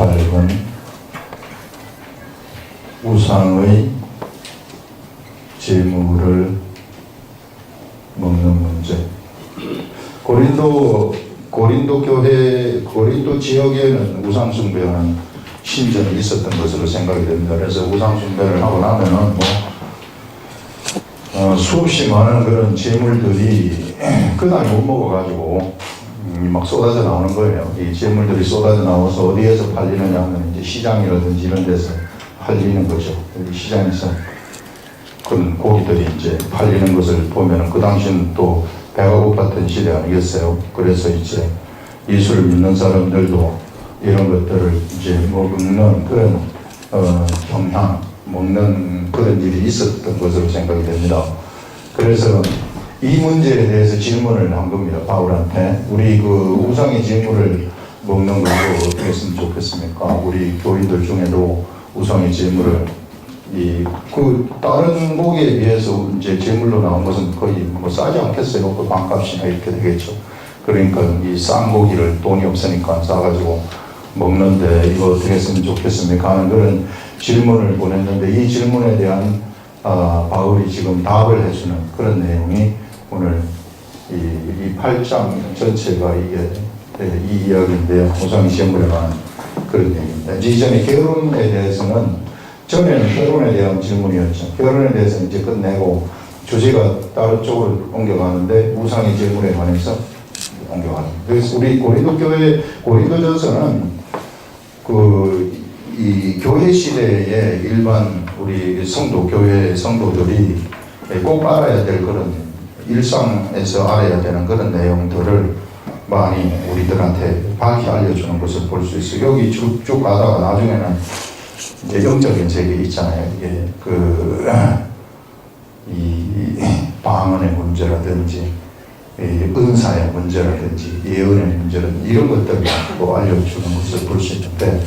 28번 우상의 제물을 먹는 문제. 고린도 교회, 고린도 지역에는 우상 숭배하는 신전이 있었던 것으로 생각이 됩니다. 그래서 우상 숭배를 하고 나면은 수없이 많은 그런 제물들이 그날 못 먹어가지고 막 쏟아져 나오는 거예요. 이 제물들이 쏟아져 나와서 어디에서 팔리느냐 하면 이제 시장이라든지 이런 데서 팔리는 거죠. 시장에서 그런 고기들이 이제 팔리는 것을 보면은 그 당시는 또 배가 고팠던 시대 아니겠어요. 그래서 이제 예수를 믿는 사람들도 이런 것들을 이제 먹는 그런 경향, 먹는 그런 일이 있었던 것으로 생각이 됩니다. 그래서 이 문제에 대해서 질문을 한 겁니다. 바울한테. 우리 그 우상의 제물을 먹는 걸로 어떻게 했으면 좋겠습니까? 우리 교인들 중에도 우상의 제물을 다른 고기에 비해서 이제 제물로 나온 것은 거의 뭐 싸지 않겠어요. 그 반값이나 이렇게 되겠죠. 그러니까 이 싼 고기를 돈이 없으니까 싸가지고 먹는데 이거 어떻게 했으면 좋겠습니까? 하는 그런 질문을 보냈는데 이 질문에 대한 바울이 지금 답을 해주는 그런 내용이 오늘 이 8장 전체가 이게 이 이야기인데요. 우상의 제물에 관한 그런 얘기입니다. 이전에 결혼에 대해서는 전에는 결혼에 대한 질문이었죠. 결혼에 대해서는 이제 끝내고 주제가 다른 쪽으로 옮겨가는데 우상의 제물에 관해서 옮겨가는. 그래서 우리 고린도 교회 고린도전서는 이 교회 시대의 일반 우리 교회 성도들이 꼭 알아야 될 그런 일상에서 알아야 되는 그런 내용들을 많이 우리들한테 밝히 알려주는 것을 볼 수 있어요. 여기 쭉 가다가 나중에는 이제 영적인 세계 있잖아요. 이게 이 방언의 문제라든지 은사의 문제라든지 예언의 문제라든지 이런 것들을 갖고 알려주는 것을 볼 수 있는데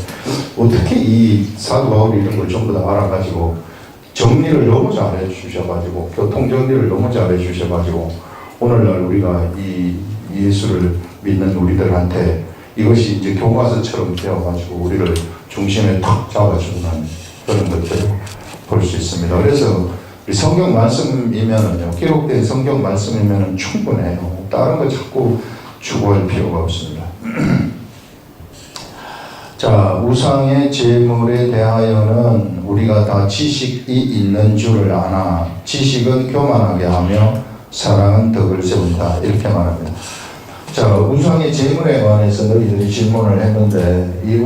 어떻게 이 사도 바울이 이런 걸 전부 다 알아가지고 정리를 너무 잘해 주셔가지고 교통 정리를 너무 잘해 주셔가지고 오늘날 우리가 이 예수를 믿는 우리들한테 이것이 이제 교과서처럼 되어가지고 우리를 중심에 탁 잡아주는 그런 것들을 볼 수 있습니다. 그래서 성경 말씀이면은요, 기록된 성경 말씀이면은 충분해요. 다른 거 자꾸 추구할 필요가 없습니다. 자, 우상의 제물에 대하여는 우리가 다 지식이 있는 줄을 아나 지식은 교만하게 하며 사랑은 덕을 세운다. 이렇게 말합니다. 자, 우상의 제물에 관해서 너희들이 질문을 했는데 이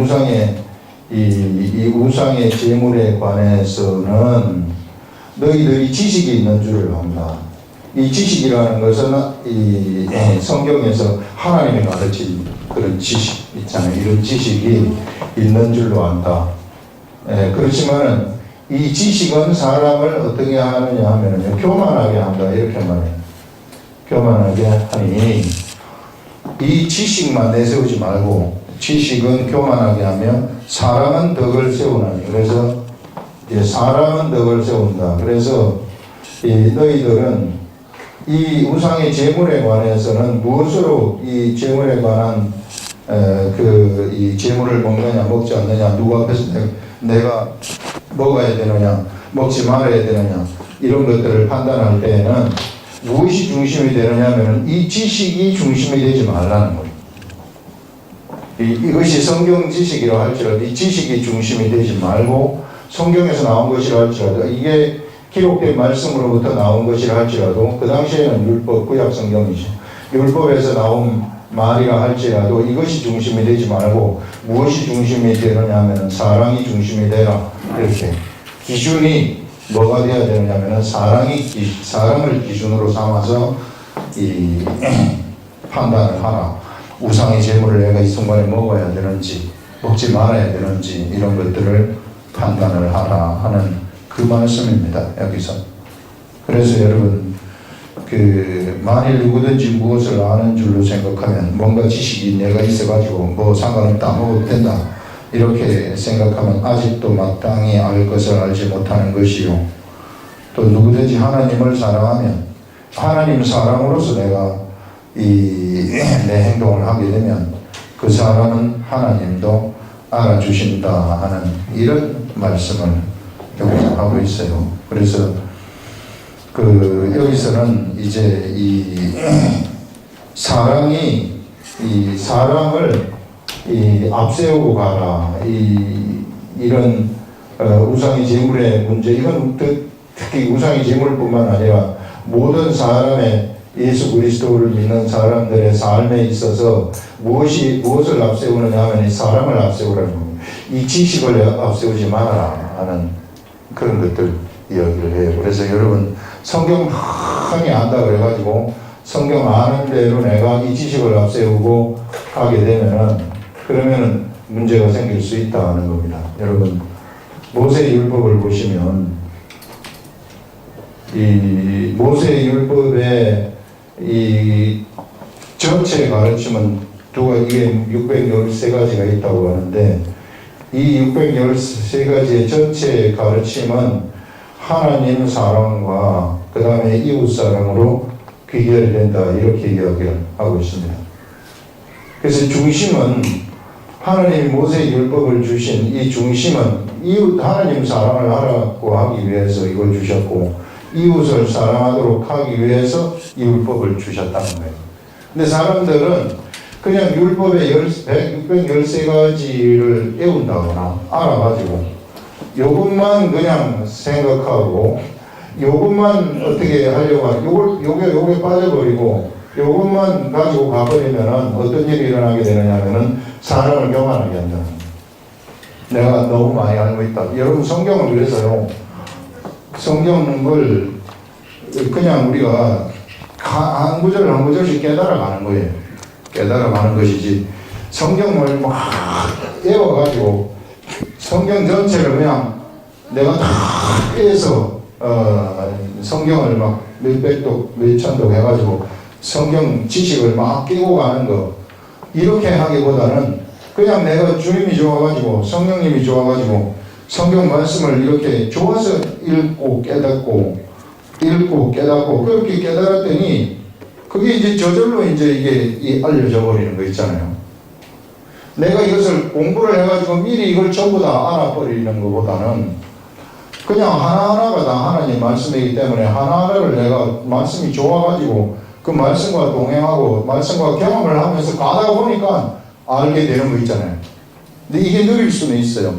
우상의 제물에 관해서는 너희들이 지식이 있는 줄을 안다. 이 지식이라는 것은 이 성경에서 하나님이 가르친 그런 지식 있잖아요. 이런 지식이 있는 줄로 안다. 그렇지만은 이 지식은 사람을 어떻게 하느냐 하면요, 교만하게 한다. 이렇게 말해요. 교만하게 하니 이 지식만 내세우지 말고 지식은 교만하게 하며 사랑은 덕을 세우나니. 그래서 이제 사랑은 덕을 세운다. 그래서 너희들은 이 우상의 제물에 관해서는 무엇으로 이 제물에 관한 이 제물을 먹느냐 먹지 않느냐, 누구 앞에서 내가 먹어야 되느냐 먹지 말아야 되느냐 이런 것들을 판단할 때에는 무엇이 중심이 되느냐 하면 이 지식이 중심이 되지 말라는 거예요. 이것이 성경 지식이라 할지라도 이 지식이 중심이 되지 말고 성경에서 나온 것이라 할지라도 이게 기록된 말씀으로부터 나온 것이라 할지라도 그 당시에는 율법, 구약 성경이죠. 율법에서 나온 말이라 할지라도 이것이 중심이 되지 말고 무엇이 중심이 되느냐 하면 사랑이 중심이 되라. 이렇게 기준이 뭐가 되어야 되느냐 하면 사랑을 기준으로 삼아서 이 판단을 하라. 우상의 제물을 내가 이 순간에 먹어야 되는지 먹지 말아야 되는지 이런 것들을 판단을 하라 하는 그 말씀입니다. 여기서. 그래서 여러분 만일 누구든지 무엇을 아는 줄로 생각하면 뭔가 지식이 내가 있어가지고 뭐 상관없다 먹어도 된다 이렇게 생각하면 아직도 마땅히 알 것을 알지 못하는 것이요. 또 누구든지 하나님을 사랑하면 하나님 사랑으로서 내가 내 행동을 하게 되면 그 사람은 하나님도 알아주신다 하는 이런 말씀을 여기서 하고 있어요. 그래서 여기서는 이제 이 사랑이 이 사랑을 앞세우고 가라. 이런 우상의 제물의 문제, 이건 특히 우상의 제물뿐만 아니라 모든 사람의 예수 그리스도를 믿는 사람들의 삶에 있어서 무엇을 앞세우느냐 하면 이 사랑을 앞세우라는 겁니다. 이 지식을 앞세우지 말아라 하는 그런 것들 이야기를 해요. 그래서 여러분 성경 많이 안다 그래가지고 성경 아는 대로 내가 이 지식을 앞세우고 가게 되면은 그러면은 문제가 생길 수 있다는 겁니다. 여러분 모세 율법을 보시면 이 모세 율법의 이 전체 가르침은 이게 613가지가 있다고 하는데 이 613가지의 전체 가르침은 하나님 사랑과 그 다음에 이웃 사랑으로 귀결된다 이렇게 이야기를 하고 있습니다. 그래서 중심은 하나님이 모세 율법을 주신 이 중심은 이웃 하나님 사랑을 하라고 하기 위해서 이걸 주셨고 이웃을 사랑하도록 하기 위해서 이 율법을 주셨다는 거예요. 근데 사람들은 그냥 율법의 613가지를 외운다거나 알아가지고 요것만 그냥 생각하고 요것만 어떻게 하려고 하고 요게 빠져버리고 요것만 가지고 가버리면은 어떤 일이 일어나게 되느냐면은 사람을 교만하게 한다는 거예요. 내가 너무 많이 알고 있다. 여러분 성경을 그래서요. 성경을 그냥 우리가 한 구절 한 구절씩 깨달아가는 거예요. 깨달아가는 것이지 성경을 막 외워가지고 성경 전체를 그냥 내가 다 깨서 성경을 막 몇백독 몇천독 해가지고 성경 지식을 막 깨고 가는 거 이렇게 하기보다는 그냥 내가 주님이 좋아가지고 성령님이 좋아가지고 성경 말씀을 이렇게 좋아서 읽고 깨닫고 그렇게 깨달았더니 그게 이제 저절로 이제 이게 알려져 버리는 거 있잖아요. 내가 이것을 공부를 해가지고 미리 이걸 전부 다 알아버리는 것보다는 그냥 하나하나가 다 하나님 말씀이기 때문에 하나하나를 내가 말씀이 좋아가지고 그 말씀과 동행하고 말씀과 경험을 하면서 가다 보니까 알게 되는 거 있잖아요. 근데 이게 느릴 수는 있어요.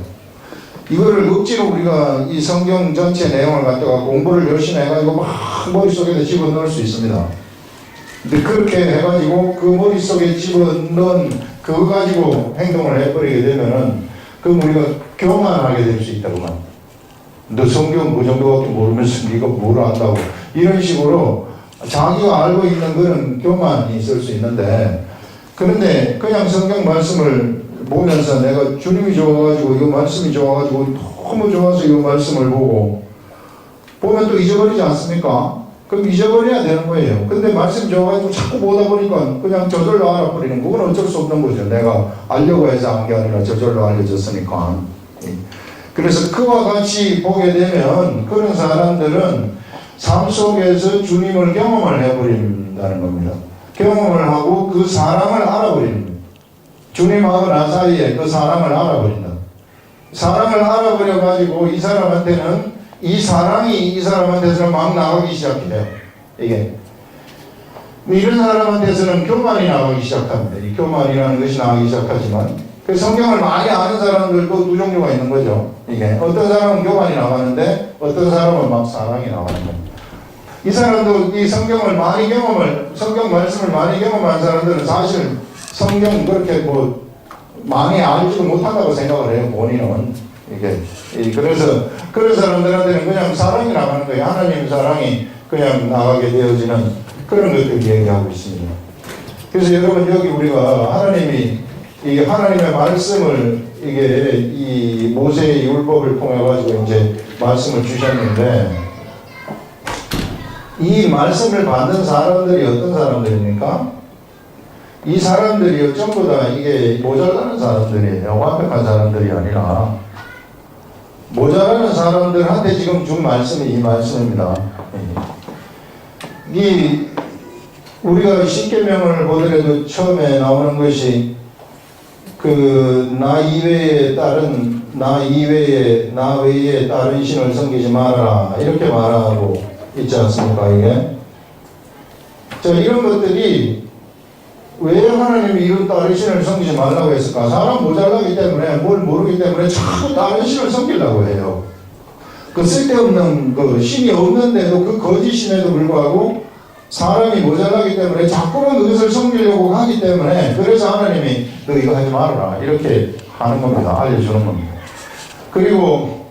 이거를 억지로 우리가 이 성경 전체 내용을 갖다가 공부를 열심히 해가지고 막 머릿속에다 집어넣을 수 있습니다. 근데 그렇게 해가지고 그 머릿속에 집어넣은 그거 가지고 행동을 해버리게 되면은 그럼 우리가 교만하게 될 수 있다고만. 너 성경 그 정도밖에 모르면서 네가 뭘 안다고. 이런 식으로 자기가 알고 있는 거는 교만이 있을 수 있는데 그런데 그냥 성경 말씀을 보면서 내가 주님이 좋아가지고 이 말씀이 좋아가지고 너무 좋아서 이 말씀을 보면 또 잊어버리지 않습니까? 그럼 잊어버려야 되는 거예요. 근데 말씀이 좋아가지고 자꾸 보다 보니까 그냥 저절로 알아버리는 그건 어쩔 수 없는 거죠. 내가 알려고 해서 한 게 아니라 저절로 알려졌으니까. 그래서 그와 같이 보게 되면 그런 사람들은 삶 속에서 주님을 경험을 해버린다는 겁니다. 경험을 하고 그 사랑을 알아버리는 거예요. 주님하고 나 사이에 그 사랑을 알아버린다. 사랑을 알아버려가지고 이 사람한테는 이 사랑이 이 사람한테서는 막 나가기 시작해요. 이게 이런 사람한테서는 교만이 나가기 시작합니다. 이 교만이라는 것이 나가기 시작하지만 그 성경을 많이 아는 사람들도 두 종류가 있는 거죠. 이게 어떤 사람은 교만이 나가는데 어떤 사람은 막 사랑이 나가는 겁니다. 이 사람도 이 성경 말씀을 많이 경험한 사람들은 사실 성경 그렇게 많이 알지도 못한다고 생각을 해요, 본인은. 그래서 그런 사람들한테는 그냥 사랑이 나가는 거예요. 하나님 사랑이 그냥 나가게 되어지는 그런 것들 얘기하고 있습니다. 그래서 여러분 여기 우리가 이게 하나님의 말씀을 이 모세의 율법을 통해 가지고 이제 말씀을 주셨는데 이 말씀을 받는 사람들이 어떤 사람들입니까? 이 사람들이 전부 다 이게 모자라는 사람들이에요. 완벽한 사람들이 아니라 모자라는 사람들한테 지금 준 말씀이 이 말씀입니다. 우리가 십계명을 보더라도 처음에 나오는 것이 나 외에 다른 신을 섬기지 말아라 이렇게 말하고 있지 않습니까? 이게 자, 이런 것들이 왜 하나님이 이런 다른 신을 섬기지 말라고 했을까? 사람 모자라기 때문에 뭘 모르기 때문에 자꾸 다른 신을 섬기려고 해요. 그 쓸데없는 그 신이 없는데도 그 거짓 신에도 불구하고 사람이 모자라기 때문에 자꾸만 그것을 섬기려고 하기 때문에 그래서 하나님이 너 이거 하지 말아라 이렇게 하는 겁니다. 알려주는 겁니다. 그리고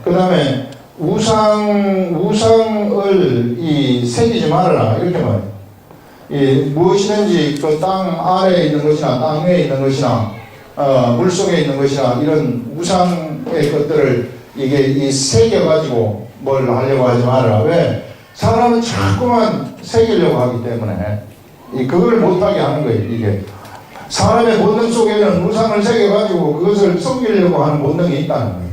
그 다음에 우상을 새기지 말아라 이렇게 말해요. 무엇이든지 그 땅 아래에 있는 것이나 땅 위에 있는 것이나 물속에 있는 것이나 이런 우상의 것들을 이게 새겨가지고 뭘 하려고 하지 말아라. 왜? 사람은 자꾸만 새기려고 하기 때문에 그걸 못하게 하는 거예요. 이게 사람의 본능 속에는 우상을 새겨가지고 그것을 섬기려고 하는 본능이 있다는 거예요.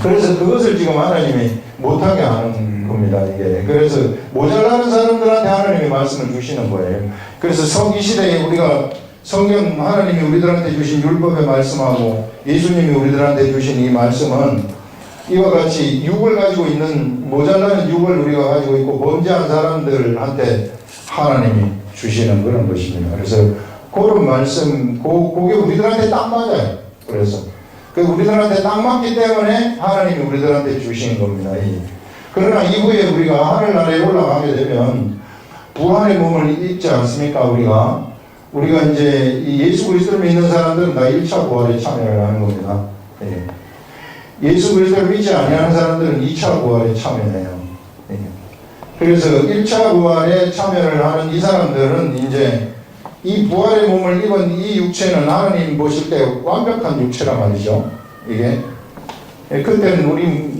그래서 그것을 지금 하나님이 못하게 하는 겁니다. 이게 그래서 모자라는 사람들한테 하나님이 말씀을 주시는 거예요. 그래서 서기 시대에 우리가 성경 하나님이 우리들한테 주신 율법의 말씀하고 예수님이 우리들한테 주신 이 말씀은 이와 같이 육을 가지고 있는 모자라는 육을 우리가 가지고 있고 범죄한 사람들한테 하나님이 주시는 그런 것입니다. 그래서 그런 말씀, 그게 우리들한테 딱 맞아요. 그래서 우리들한테 딱 맞기 때문에 하나님이 우리들한테 주신 겁니다. 그러나 이후에 우리가 하늘나라에 올라가게 되면 부활의 몸을 입지 않습니까? 우리가 이제 예수 그리스도를 믿는 사람들은 다 1차 부활에 참여를 하는 겁니다. 예수 그리스도를 믿지 아니하는 사람들은 2차 부활에 참여해요. 그래서 1차 부활에 참여를 하는 이 사람들은 이제 이 부활의 몸을 입은 이 육체는 하나님 보실 때 완벽한 육체란 말이죠. 이게 그때는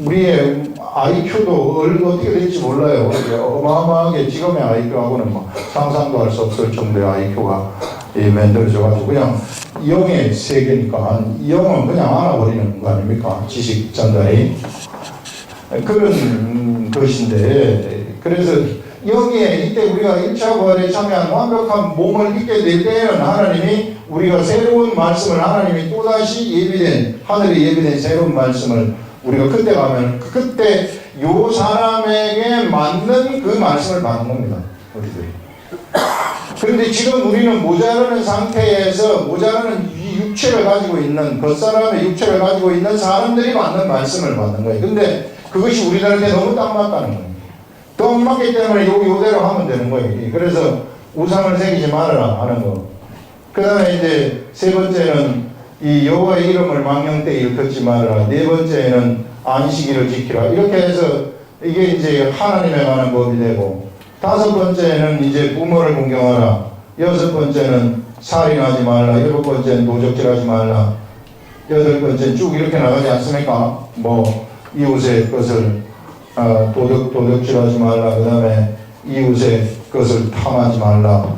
우리의 IQ도 어떻게 될지 몰라요. 어마어마하게 지금의 IQ하고는 뭐 상상도 할 수 없을 정도의 IQ가 만들어져가지고 그냥 영의 세계니까 영은 그냥 알아버리는 거 아닙니까? 지식 전달이 그런 것인데 그래서 여기에 이때 우리가 1차 부활에 참여한 완벽한 몸을 입게 될 때에는 하나님이 우리가 새로운 말씀을 하나님이 또다시 하늘에 예비된 새로운 말씀을 우리가 그때 가면 그때 요 사람에게 맞는 그 말씀을 받는 겁니다. 우리들이. 그런데 지금 우리는 모자라는 상태에서 모자라는 육체를 가지고 있는 겉사람의 육체를 가지고 있는 사람들이 맞는 말씀을 받는 거예요. 근데 그것이 우리들한테 너무 딱 맞다는 거예요. 딱 맞기 때문에 요대로 하면 되는 거예요. 그래서 우상을 새기지 말아라 하는 거. 그 다음에 이제 세 번째는 이 여호와의 이름을 망령 때 일컫지 말아라. 네 번째는 안식일을 지키라. 이렇게 해서 이게 이제 하나님에 관한 법이 되고 다섯 번째는 이제 부모를 공경하라. 여섯 번째는 살인하지 말라. 일곱 번째는 도적질하지 말라. 여덟 번째는 쭉 이렇게 나가지 않습니까? 뭐 이웃의 것을 도둑질하지 말라. 그 다음에 이웃의 것을 탐하지 말라.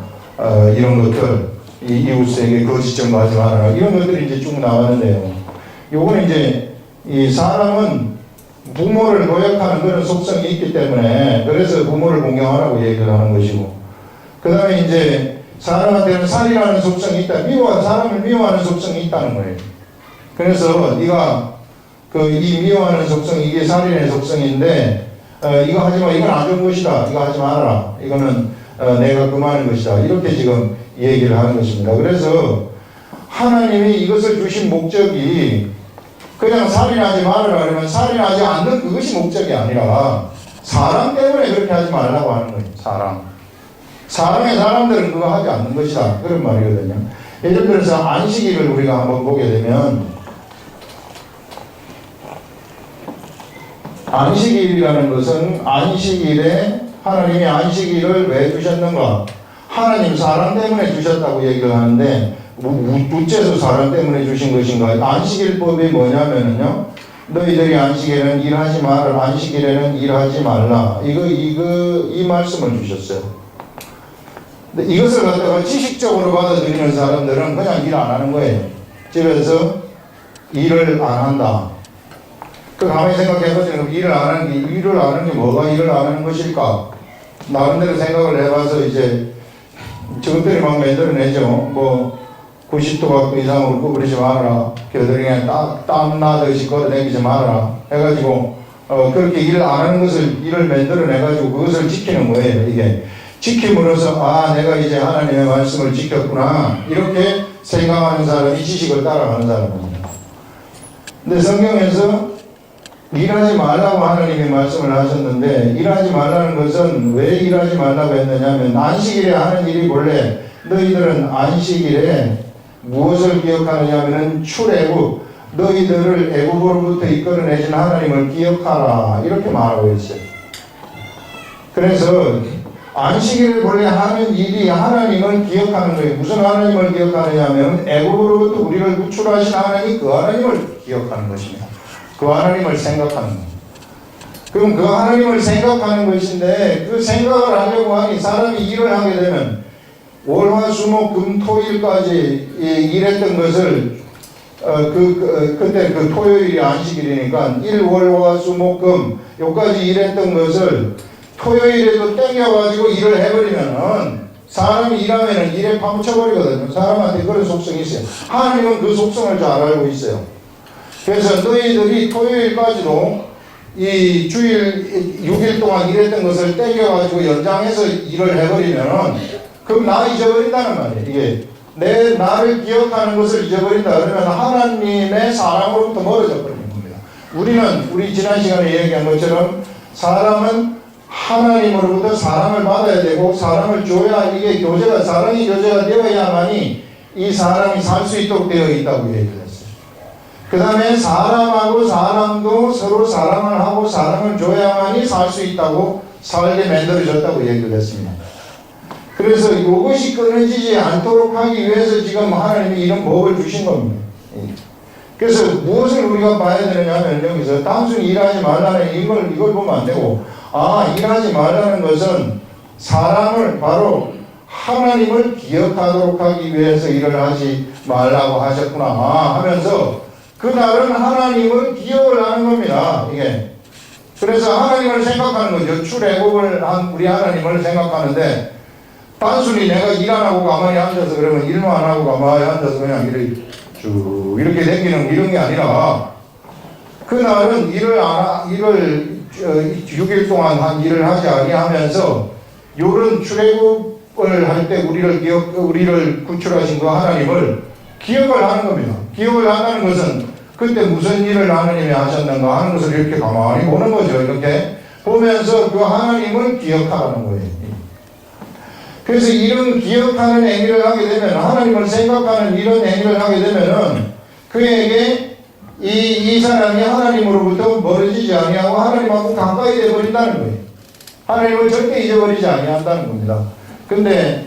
이런 것들 이웃에게 거짓 증거하지 말아라. 이런 것들이 이제 쭉 나가는데요. 요거는 이제 이 사람은 부모를 도약하는 그런 속성이 있기 때문에 그래서 부모를 공경하라고 얘기를 하는 것이고 그 다음에 이제 사람한테는 살인하는 속성이 있다. 사람을 미워하는 속성이 있다는 거예요. 그래서 네가 이 미워하는 속성 이게 살인의 속성인데 이거 하지 마. 이건 안 좋은 것이다. 이거 하지 말아라. 이거는 내가 금하는 것이다. 이렇게 지금 얘기를 하는 것입니다. 그래서 하나님이 이것을 주신 목적이 그냥 살인하지 말아라 그러면 살인하지 않는 그것이 목적이 아니라 사람 때문에 그렇게 하지 말라고 하는 거예요. 사람의 사람들은 그거 하지 않는 것이다. 그런 말이거든요. 예를 들어서 안식일을 우리가 한번 보게 되면 안식일이라는 것은 안식일에 하나님이 안식일을 왜 주셨는가? 하나님 사람 때문에 주셨다고 얘기를 하는데 우째서 사람 때문에 주신 것인가? 안식일법이 뭐냐면요. 너희들이 안식일에는 일하지 말라. 안식일에는 일하지 말라. 이 말씀을 주셨어요. 근데 이것을 갖다가 지식적으로 받아들이는 사람들은 그냥 일 안 하는 거예요. 집에서 일을 안 한다. 가만히 생각해보세요. 일을 안 하는 게 뭐가 일을 안 하는 것일까? 나름대로 생각을 해봐서 이제 저것들이 막 만들어내죠. 뭐 90도 각도 이상으로 구부리지 말아라. 겨드랑이에 땀 나듯이 걸어다니지 말아라. 해가지고 그렇게 일 안 하는 것을 일을 만들어내가지고 그것을 지키는 거예요. 이게 지킴으로써 아 내가 이제 하나님의 말씀을 지켰구나 이렇게 생각하는 사람이 지식을 따라가는 사람입니다. 근데 성경에서 일하지 말라고 하나님이 말씀을 하셨는데 일하지 말라는 것은 왜 일하지 말라고 했느냐면 안식일에 하는 일이 본래 너희들은 안식일에 무엇을 기억하느냐 하면 출애굽 너희들을 애굽으로부터 이끌어내신 하나님을 기억하라 이렇게 말하고 있어요. 그래서 안식일에 본래 하는 일이 하나님을 기억하는 거예요. 무슨 하나님을 기억하느냐 하면 애굽으로부터 우리를 구출하신 하나님 그 하나님을 기억하는 것입니다. 그 하나님을 생각하는 거예요. 그럼 그 하나님을 생각하는 것인데 그 생각을 하려고 하니 사람이 일을 하게 되면 월화수목금토일까지 일했던 것을 그때 그 토요일이 안식일이니까 일월화수목금 여기까지 일했던 것을 토요일에도 땡겨가지고 일을 해버리면은 사람이 일하면은 일에 파묻혀버리거든요. 사람한테 그런 속성이 있어요. 하나님은 그 속성을 잘 알고 있어요. 그래서 너희들이 토요일까지도 이 주일 6일 동안 일했던 것을 땡겨가지고 연장해서 일을 해버리면은 그럼 나 잊어버린다는 말이에요. 이게 내 나를 기억하는 것을 잊어버린다 그러면 하나님의 사랑으로부터 멀어져 버리는 겁니다. 우리 지난 시간에 얘기한 것처럼 사람은 하나님으로부터 사랑을 받아야 되고 사랑을 줘야 이게 교제가 사랑이 교제가 되어야만이 이 사람이 살 수 있도록 되어 있다고 얘기를 했어요. 그 다음에 사람하고 사람도 서로 사랑을 하고 사랑을 줘야만이 살 수 있다고 살게 만들어졌다고 얘기를 했습니다. 그래서 이것이 끊어지지 않도록 하기 위해서 지금 하나님이 이런 법을 주신 겁니다. 그래서 무엇을 우리가 봐야 되느냐 하면 여기서 단순히 일하지 말라는 이걸 보면 안 되고 일하지 말라는 것은 사람을 바로 하나님을 기억하도록 하기 위해서 일을 하지 말라고 하셨구나 하면서 그날은 하나님을 기억을 하는 겁니다. 이게 그래서 하나님을 생각하는 거죠. 출애굽을 한 우리 하나님을 생각하는데 단순히 내가 일 안 하고 가만히 앉아서 그러면 일만 안 하고 가만히 앉아서 그냥 쭉 이렇게 다니는 이런 게 아니라 그날은 6일 동안 한 일을 하지 아니하면서 요런 출애굽을 할 때 우리를 구출하신 그 하나님을 기억을 하는 겁니다. 기억을 한다는 것은 그때 무슨 일을 하나님이 하셨는가 하는 것을 이렇게 가만히 보는 거죠. 이렇게 보면서 그 하나님을 기억하라는 거예요. 그래서 이런 기억하는 행위를 하게 되면 하나님을 생각하는 이런 행위를 하게 되면은 그에게 이 사람이 하나님으로부터 멀어지지 아니하고 하나님하고 가까이 되어버린다는 거예요. 하나님을 절대 잊어버리지 아니한다는 겁니다. 근데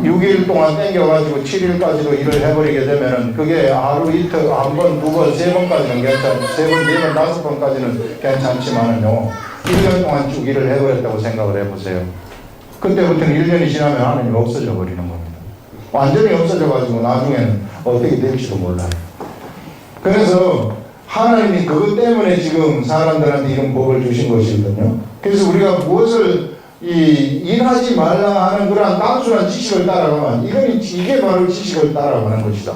6일 동안 땡겨가지고 7일까지도 일을 해버리게 되면은 그게 하루 이틀 한 번, 두 번, 세 번까지는 괜찮고 3번, 4번, 5번까지는 괜찮지만은요 1년 동안 쭉 일을 해버렸다고 생각을 해보세요. 그때부터는 1년이 지나면 하나님이 없어져 버리는 겁니다. 완전히 없어져 가지고 나중에는 어떻게 될지도 몰라요. 그래서 하나님이 그것 때문에 지금 사람들한테 이런 법을 주신 것이거든요. 그래서 우리가 무엇을 일하지 말라 하는 그런 단순한 지식을 따라가면 이게 바로 지식을 따라가는 것이다.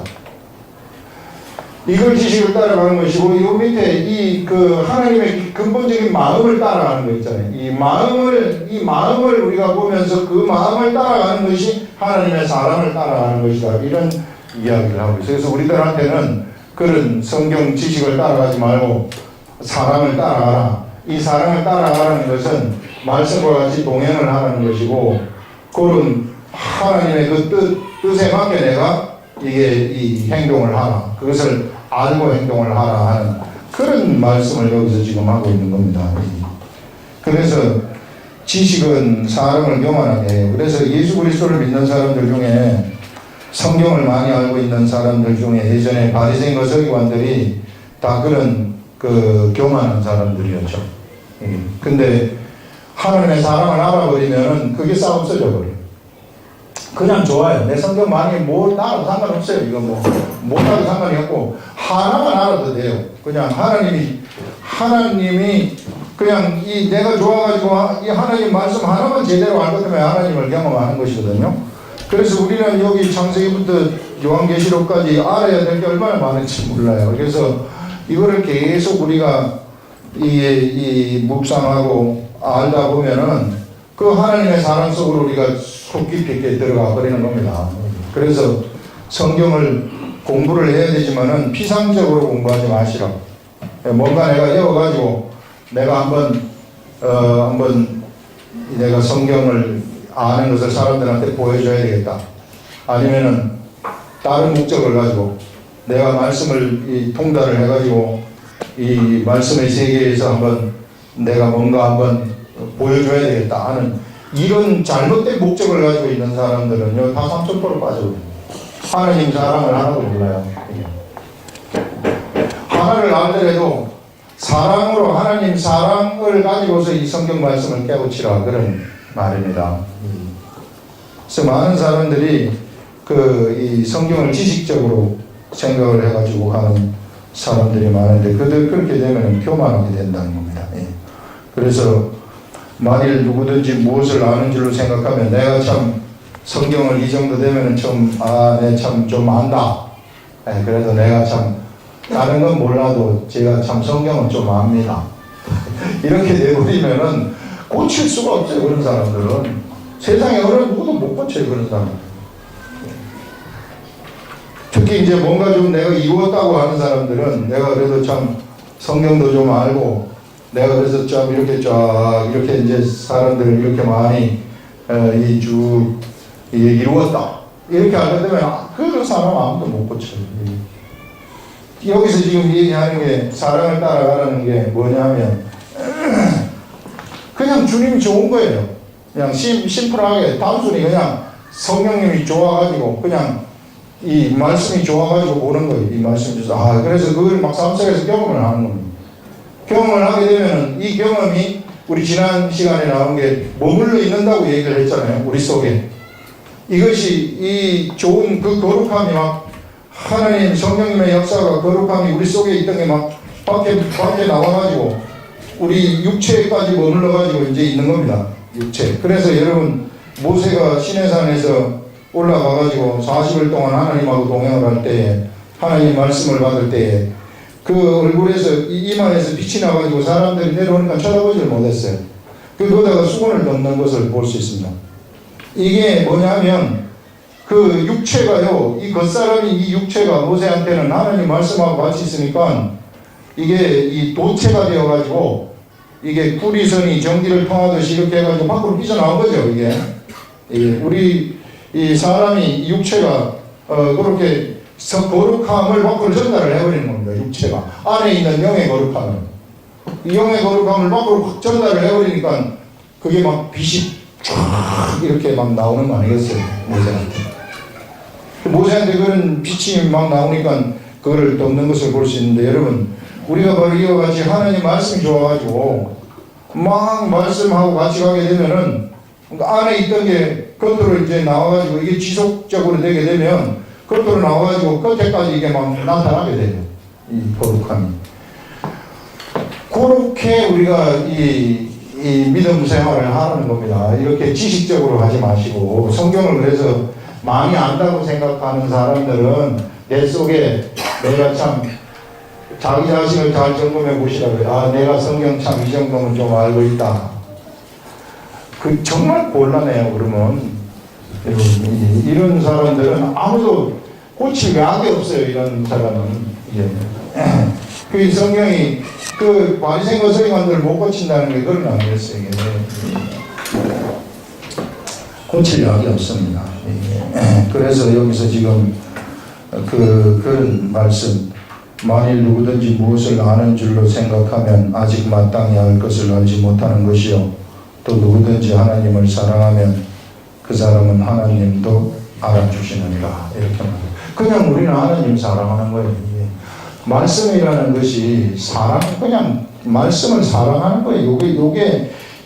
이걸 지식을 따라가는 것이고 이 밑에 하나님의 근본적인 마음을 따라가는 거 있잖아요. 이 마음을 우리가 보면서 그 마음을 따라가는 것이 하나님의 사랑을 따라가는 것이다. 이런 이야기를 하고 있어요. 그래서 우리들한테는 그런 성경 지식을 따라가지 말고 사랑을 따라가라. 이 사랑을 따라가라는 것은 말씀과 같이 동행을 하라는 것이고 그런 하나님의 그 뜻에 맞게 내가 이 행동을 하라. 그것을 알고 행동을 하라 하는 그런 말씀을 여기서 지금 하고 있는 겁니다. 그래서 지식은 사람을 교만하게 해요. 그래서 예수 그리스도를 믿는 사람들 중에 성경을 많이 알고 있는 사람들 중에 예전에 바리새인과 서기관들이 다 그런 교만한 사람들이었죠. 근데 하나님의 사랑을 알아버리면은 그게 싹 없어져 버려요. 그냥 좋아요. 내 성경 많이 나도 상관없어요. 이거 못하도 상관이 없고 하나만 알아도 돼요. 그냥 하나님이 그냥 이 내가 좋아가지고 이 하나님 말씀 하나만 제대로 알고 때문에 하나님을 경험하는 것이거든요. 그래서 우리는 여기 창세기부터 요한계시록까지 알아야 될 게 얼마나 많은지 몰라요. 그래서 이거를 계속 우리가 이 묵상하고 알다 보면은 그 하나님의 사랑 속으로 우리가 속 깊이 있게 들어가 버리는 겁니다. 그래서 성경을 공부를 해야 되지만은 피상적으로 공부하지 마시라. 뭔가 내가 외워가지고 내가 한번 내가 성경을 아는 것을 사람들한테 보여줘야 되겠다. 아니면은 다른 목적을 가지고 내가 말씀을 통달을 해가지고 이 말씀의 세계에서 내가 뭔가 보여줘야 되겠다 하는 이런 잘못된 목적을 가지고 있는 사람들은요 다 삼천포로 빠져버립니다. 하나님 사랑을 하나도 몰라요. 하나를 알더라도 사랑으로 하나님 사랑을 가지고서 이 성경 말씀을 깨우치라 그런 말입니다. 그래서 많은 사람들이 이 성경을 지식적으로 생각을 해가지고 하는 사람들이 많은데 그렇게 되면 교만하게 된다는 겁니다. 그래서 만일 누구든지 무엇을 아는 줄로 생각하면 내가 참 성경을 이 정도 되면은 내가 참 좀 안다. 그래도 내가 참 다른 건 몰라도 제가 참 성경은 좀 압니다. 이렇게 돼버리면은 고칠 수가 없어요. 그런 사람들은 세상에 어느 누구도 못 고쳐요. 그런 사람. 특히 이제 뭔가 좀 내가 이루었다고 하는 사람들은 내가 그래도 참 성경도 좀 알고 내가 그래서 참 이렇게 이제 사람들을 이렇게 많이 이루었다 이렇게 알게 되면 그런 사람 아무도 못 고쳐요. 여기서 지금 얘기하는 게 사랑을 따라가라는 게 뭐냐면 그냥 주님이 좋은 거예요. 그냥 심플하게 단순히 그냥 성령님이 좋아가지고 그냥 이 말씀이 좋아가지고 보는 거예요. 이 말씀이 좋아서 그래서 그걸 막 삶속에서 경험을 하는 겁니다. 경험을 하게 되면 이 경험이 우리 지난 시간에 나온 게 머물러 있는다고 얘기를 했잖아요. 우리 속에 이것이 이 좋은 그 거룩함이 막 하나님 성령님의 역사가 거룩함이 우리 속에 있던 게 막 밖에 나와가지고 우리 육체까지 머물러가지고 이제 있는 겁니다. 육체. 그래서 여러분 모세가 시내산에서 올라가가지고 40일 동안 하나님하고 동행을 할 때에 하나님 말씀을 받을 때에 그 얼굴에서 이마에서 빛이 나가지고 사람들이 내려오니까 쳐다보지를 못했어요. 그거다가 수건을 넣는 것을 볼 수 있습니다. 이게 뭐냐면 그 육체가요, 이 겉사람이 이 육체가 모세한테는 하나님 말씀하고 같이 있으니까 이게 이 도체가 되어가지고 이게 구리선이 전기를 통하듯이 이렇게 해가지고 밖으로 삐져나온 거죠, 이게. 우리 이 사람이 육체가 그렇게 거룩함을 밖으로 전달을 해버리는 겁니다, 육체가. 안에 있는 영의 거룩함을. 이 영의 거룩함을 밖으로 확 전달을 해버리니까 그게 막 빛이 쫙 이렇게 막 나오는 거 아니겠어요, 모세한테. 모세한테 그런 빛이 막 나오니까 그거를 덮는 것을 볼 수 있는데 여러분 우리가 바로 이와 같이 하나님 말씀이 좋아가지고 막 말씀하고 같이 가게 되면은 안에 있던 게 겉으로 이제 나와가지고 이게 지속적으로 되게 되면 겉으로 나와가지고 끝에까지 이게 막 나타나게 돼요. 이 거룩함이. 그렇게 우리가 이 믿음 생활을 하는 겁니다. 이렇게 지식적으로 하지 마시고 성경을 그래서 많이 안다고 생각하는 사람들은 내 속에 내가 참 자기 자신을 잘 점검해 보시라고요. 내가 성경 참 이 정도는 좀 알고 있다. 그 정말 곤란해요. 그러면 이런 사람들은 아무도 고칠 약이 없어요. 이런 사람은 그 성경이 그 바리새인과 서기관들을 못 고친다는 게 그런 아니었어요. 고칠 약이 없습니다. 그래서 여기서 지금 그런 말씀, 만일 누구든지 무엇을 아는 줄로 생각하면 아직 마땅히 알 것을 알지 못하는 것이요 또 누구든지 하나님을 사랑하면 그 사람은 하나님도 알아주시느니라. 이렇게 말해요. 그냥 우리는 하나님 사랑하는 거예요. 말씀이라는 것이 그냥 말씀을 사랑하는 거예요.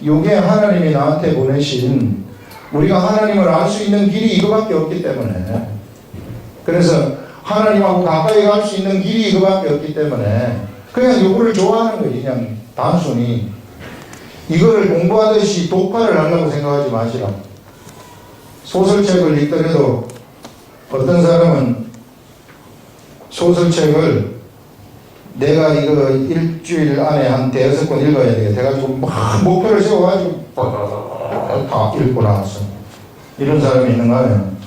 요게 하나님이 나한테 보내신 우리가 하나님을 알 수 있는 길이 이거밖에 없기 때문에 그래서 하나님하고 가까이 갈 수 있는 길이 이거밖에 없기 때문에 그냥 요거를 좋아하는 거예요. 그냥 단순히 이거를 공부하듯이 독파를 하려고 생각하지 마시라. 소설책을 읽더라도 어떤 사람은 소설책을 내가 이거 일주일 안에 한 5권 읽어야 되겠다 해가지고 막 목표를 세워가지고 다 읽고 나왔어. 이런 사람이 있는가 하면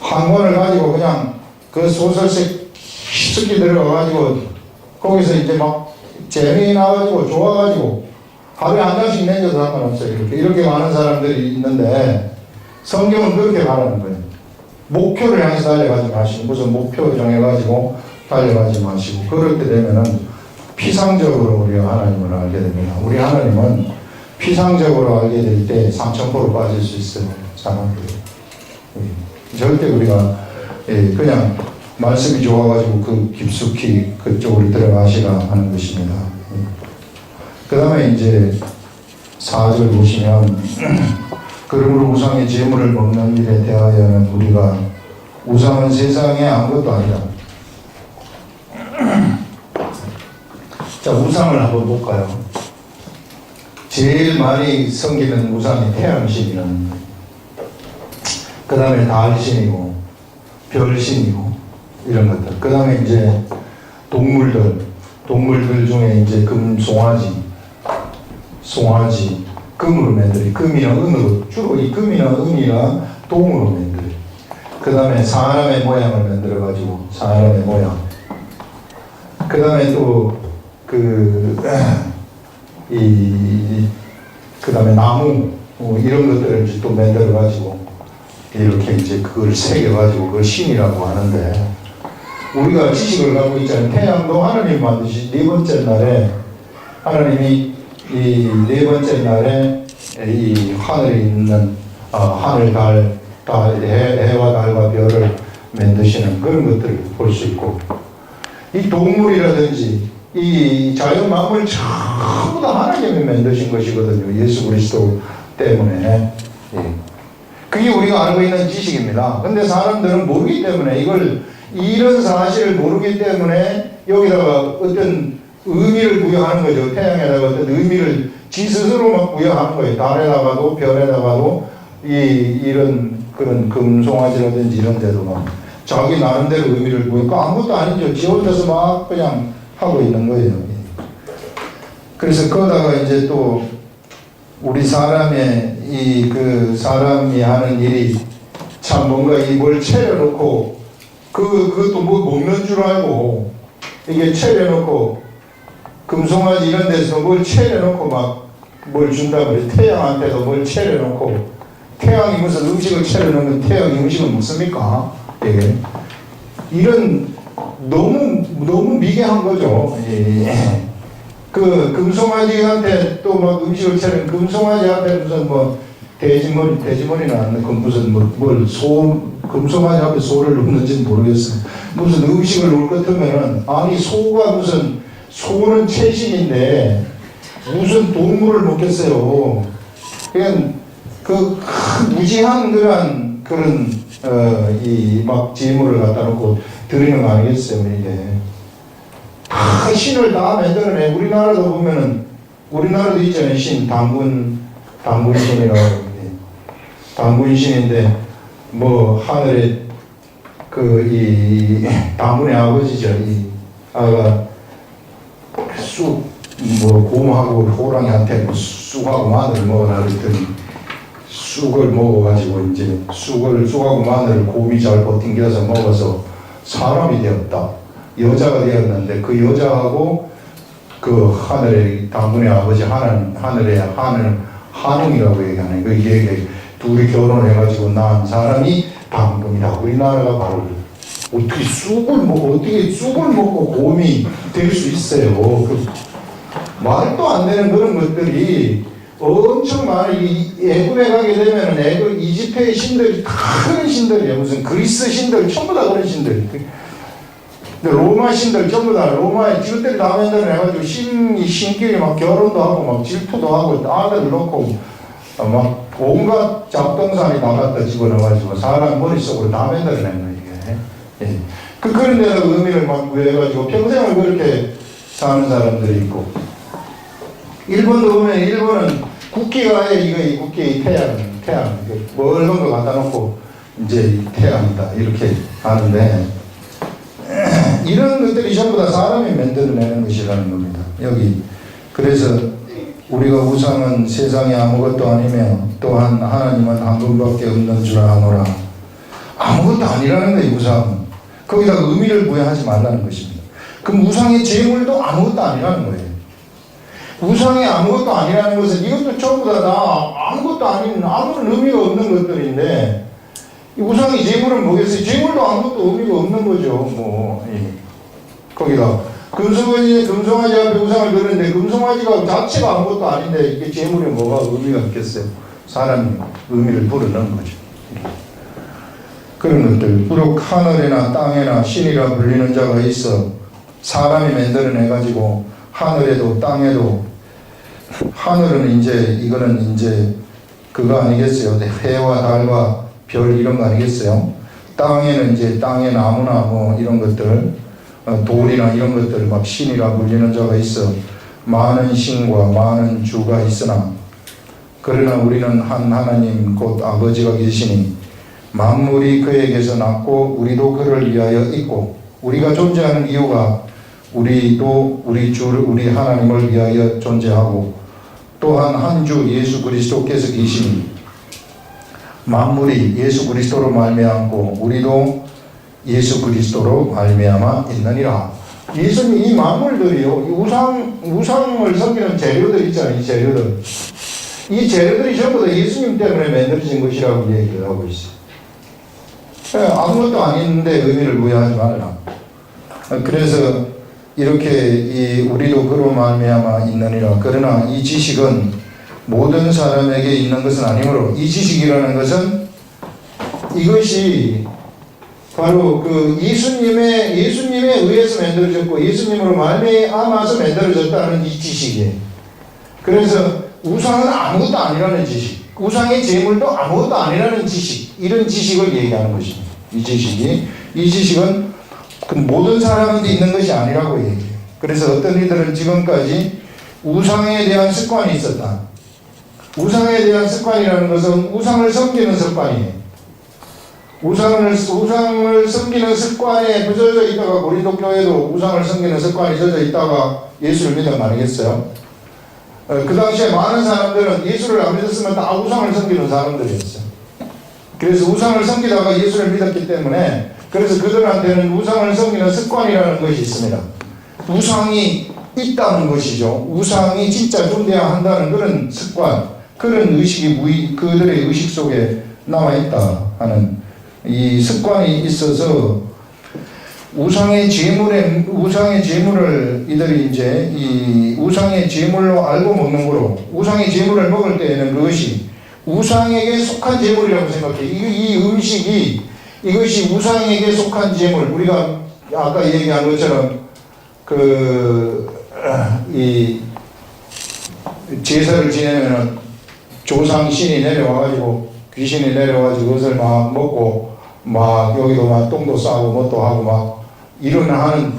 한 권을 가지고 그냥 그 소설책 깊숙이 들어가가지고 거기서 이제 막 재미나가지고 좋아가지고 하루에 한 장씩 내줘도 상관없어요. 이렇게 많은 사람들이 있는데 성경은 그렇게 말하는 거예요. 목표를 향해서 달려가지 마시고 무슨 목표 정해가지고 달려가지 마시고 그럴 때 되면은 피상적으로 우리가 하나님을 알게 됩니다. 우리 하나님은 피상적으로 알게 될 때 3000% 빠질 수 있어요. 사람들이. 절대 우리가 그냥 말씀이 좋아가지고 그 깊숙이 그쪽으로 들어가시라 하는 것입니다. 그 다음에 이제 4절 보시면 그러므로 우상의 재물을 먹는 일에 대하여는 우리가 우상은 세상에 아무것도 아니다. 자, 우상을 한번 볼까요? 제일 많이 섬기는 우상이 태양신이라는 거예요. 그 다음에 달신이고 별신이고 이런 것들. 그 다음에 이제 동물들 중에 이제 금, 송아지, 금으로 만들어요. 금이나 은으로, 주로 이 금이나 은이나 동으로 만들어요. 그 다음에 사람의 모양을 만들어가지고, 사람의 모양. 그 다음에 또, 그 다음에 나무, 이런 것들을 이제 또 만들어가지고, 이렇게 이제 그걸 새겨가지고, 그걸 신이라고 하는데, 우리가 지식을 갖고 있잖아요. 태양도 하나님 만드신 네 번째 날에, 하나님이 이 네 번째 날에 이 하늘에 있는 하늘, 해와 달과 별을 만드시는 그런 것들을 볼 수 있고, 이 동물이라든지 이 자연 만물 전부 다 하나님이 만드신 것이거든요. 예수 그리스도 때문에. 그게 우리가 알고 있는 지식입니다. 근데 사람들은 모르기 때문에 이런 사실을 모르기 때문에 여기다가 어떤 의미를 부여하는 거죠. 태양에다가 어떤 의미를 지 스스로 막 부여하는 거예요. 달에다가도 별에다가도 이런 그런 금송아지라든지 이런 데도 막 자기 나름대로 의미를 부여하고 아무것도 아니죠. 지 혼자서 막 그냥 하고 있는 거예요. 그래서 거기다가 이제 또 우리 사람의 사람이 하는 일이 참 뭔가 뭘 차려놓고 그것도 뭐 먹는 줄 알고 이게 차려놓고 금송아지 이런 데서 뭘 차려놓고 막 뭘 준다 그래. 태양한테도 뭘 차려놓고 태양이 무슨 음식을 차려놓으면 태양이 음식을 먹습니까? 예. 이런 너무 미개한 거죠. 예. 그 금송아지한테 또 막 음식을 차리는 금송아지한테 무슨 뭐 돼지머리는 안 넣고 무슨 금송아지 앞에 소를 넣는지는 모르겠어요. 무슨 음식을 넣을 것 같으면은 아니 소는 채식인데 무슨 동물을 먹겠어요. 그냥 그 무지한 그런 막 재물을 갖다 놓고 드리는 거 아니겠어요, 이게. 다 신을 다 만들어내. 우리나라도 보면은, 우리나라도 있잖아요. 신, 당군신이라고 하는데. 당군신인데, 뭐, 하늘에, 당군의 아버지죠. 아가, 곰하고 호랑이한테 쑥하고 마늘을 먹어라 그랬더니, 쑥을 먹어가지고, 이제, 쑥하고 마늘을 곰이 잘 버팅겨서 먹어서 사람이 되었다. 여자가 되었는데 그 여자하고 그 하늘의 당군의 아버지 하늘의 한웅이라고 얘기하네. 그 얘기 둘이 결혼해가지고 낳은 사람이 당군이다. 우리나라가 바로 어떻게 쑥을 먹고 곰이 될 수 있어요. 말도 안 되는 그런 것들이 엄청 많이 애굽에 가게 되면은 이집트의 신들이 다 그런 신들이에요. 무슨 그리스 신들 전부 다 그런 신들. 로마 신들 전부 다 로마의 지구들이 다 만들어내가지고 신끼리 막 결혼도 하고 막 질투도 하고 아들 놓고 막 온갖 잡동산이 다 갖다 집어넣어가지고 사람 머릿속으로 다 만들어낸 거예요, 이게. 예. 그런 데서 의미를 막 구해가지고 평생을 그렇게 사는 사람들이 있고. 일본도 보면 일본은 국기가 이 국기의 태양, 멀은 거 갖다 놓고 이제 태양이다 이렇게 하는데 이런 것들이 전부 다 사람이 만들어내는 것이라는 겁니다. 여기 그래서 우리가 우상은 세상에 아무것도 아니며 또한 하나님은 한 분밖에 없는 줄 아노라. 아무것도 아니라는 거예요. 우상은 거기다가 의미를 부여하지 말라는 것입니다. 그럼 우상의 제물도 아무것도 아니라는 거예요. 우상이 아무것도 아니라는 것은 이것도 전부 다 아무것도 아닌 아무런 의미가 없는 것들인데 이 우상의 제물은 뭐겠어요? 제물도 아무것도 의미가 없는 거죠. 거기다 금송아지 앞에 우상을 드렸는데 금송아지가 자체가 아무것도 아닌데 이게 제물에 뭐가 의미가 있겠어요? 사람이 의미를 불어넣은 거죠. 그런 것들 비록 하늘이나 땅에나 신이라 불리는 자가 있어 사람이 만들어내가지고 하늘에도 땅에도 하늘은 이거는 그거 아니겠어요? 해와 달과 별 이런 거 아니겠어요? 땅에는 땅의 나무나 이런 것들 돌이나 이런 것들 막 신이라 불리는 자가 있어 많은 신과 많은 주가 있으나 그러나 우리는 한 하나님 곧 아버지가 계시니 만물이 그에게서 났고 우리도 그를 위하여 있고 우리가 존재하는 이유가 우리도 우리 하나님을 위하여 존재하고 또한 한 주 예수 그리스도께서 계시니 만물이 예수 그리스도로 말미암고 우리도 예수 그리스도로 말미암아 있느니라. 예수님 이 만물들이요 우상을 섬기는 재료들 있잖아요. 이 재료들이 전부 다 예수님 때문에 만들어진 것이라고 얘기를 하고 있어요. 아무것도 아닌데 의미를 부여하지 말라. 그래서 이렇게 우리도 그로 말미암아 있느니라. 그러나 이 지식은 모든 사람에게 있는 것은 아니므로 이 지식이라는 것은 이것이 바로 그 예수님에 의해서 만들어졌고 예수님으로 말미암아서 만들어졌다는 이 지식이에요. 그래서 우상은 아무것도 아니라는 지식, 우상의 제물도 아무것도 아니라는 지식, 이런 지식을 얘기하는 것입니다. 이 지식은 그 모든 사람한테 있는 것이 아니라고 얘기해요. 그래서 어떤 이들은 지금까지 우상에 대한 습관이 있었다. 우상에 대한 습관이라는 것은 우상을 섬기는 습관이에요. 우상을 섬기는 습관에 젖어 있다가 고린도 교회도 우상을 섬기는 습관이 젖어 있다가 예수를 믿은 거 아니겠어요? 그 당시에 많은 사람들은 예수를 안 믿었으면 다 우상을 섬기는 사람들이었어요. 그래서 우상을 섬기다가 예수를 믿었기 때문에 그래서 그들한테는 우상을 섬기는 습관이라는 것이 있습니다. 우상이 있다는 것이죠. 우상이 진짜 존재한다는 그런 습관, 그런 의식이 그들의 의식 속에 남아있다 하는 이 습관이 있어서 우상의 제물을 이들이 이 우상의 제물로 알고 먹는 거로 우상의 제물을 먹을 때에는 그것이 우상에게 속한 제물이라고 생각해. 이 음식이 이것이 우상에게 속한 제물. 우리가 아까 얘기한 것처럼 이 제사를 지내면 조상신이 내려와가지고 귀신이 내려와가지고 그것을 막 먹고 막 여기도 막 똥도 싸고 뭣도 하고 막 이런 하는